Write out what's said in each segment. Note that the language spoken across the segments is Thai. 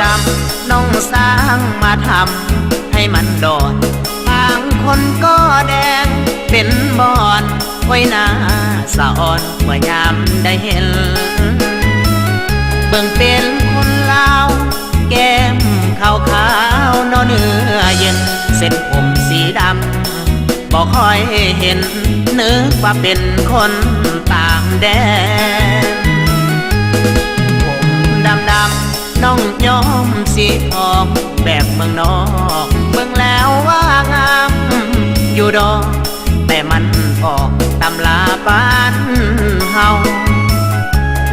ดำน้องสร้างมาทำให้มันโดนบางคนก็แดงเป็นบอนไว้หน้าสะอ่อนเมื่อยามได้เห็นเบิ่งเป็นคนลาวแก้มขาวขาวนอเนื้อเย็นเส้นผมสีดำบอกค่อยเห็นนึกว่าเป็นคนต่างแดนผมดำน้องย้อมสีทองแบบเมืองนอกเบิ่งแล้วว่างามอยู่ดอกแต่มันออกตำลาบ้านเฮา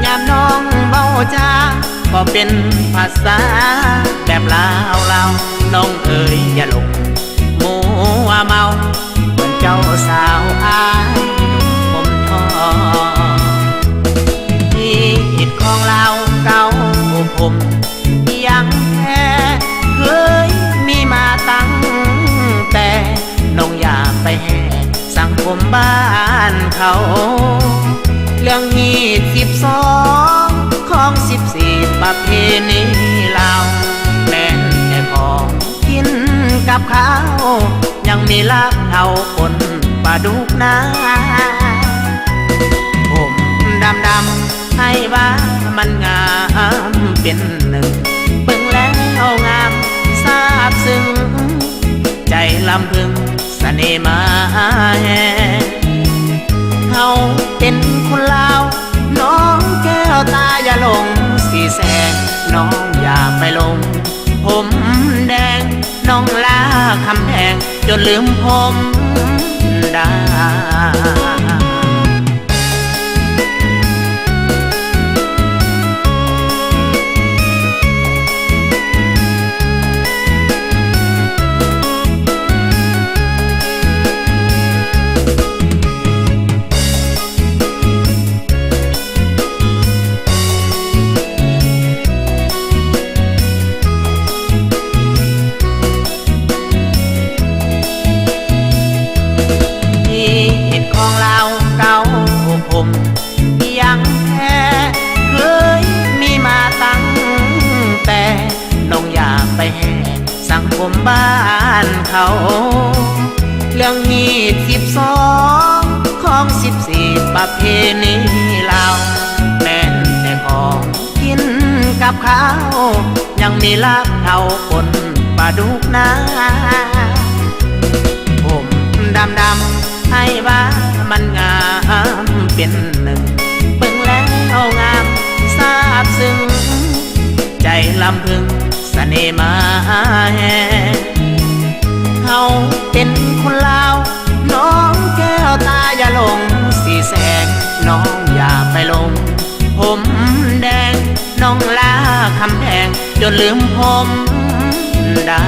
ยามน้องเบาจ้าก็เป็นภาษาแบบลาวน้องเอ๋ยอย่าหลงมัวเมาเหมือนเจ้าสาวอายผมทอที่หิดของเราเก่าผมยังแท้เคยมีมาตั้งแต่น้องอย่าไปแห่สังคมบ้านเขาเรื่องฮีด12ของ14ประเพณีลาวแม้แต่ของกินกับข้าวยังมีลาบเท่าคนปลาดุกนาผมดำให้ว่ามันงามเป็นหนึ่งเบิ่งแล้วงามซาบซึ้งใจลำพึงเสน่ห์มาแห่เขาเป็นคนลาวน้องแก้วตาอย่าหลงสีแสงน้องอย่าไปลงผมแดงน้องลาคำแพงจนลืมผมได้ ผมยังแท้เคยมีมาตั้งแต่น้องอยากไปแห่สังคมบ้านเขาเรื่องฮีด12ของ14ประเพณีลาวแม้แต่ของกินกับข้าวยังมีลาบเท่าคนปลาดุกนาผมดำให้ว่ามันงามเป็นหนึ่งเบิ่งแล้วงามซาบซึ้งใจลำพึงเสน่ห์มาแห่เขาเป็นคนลาวน้องแก้วตาอย่าหลงสีแสงน้องอย่าไปลงผมแดงน้องลาคำแพงจนลืมผมได้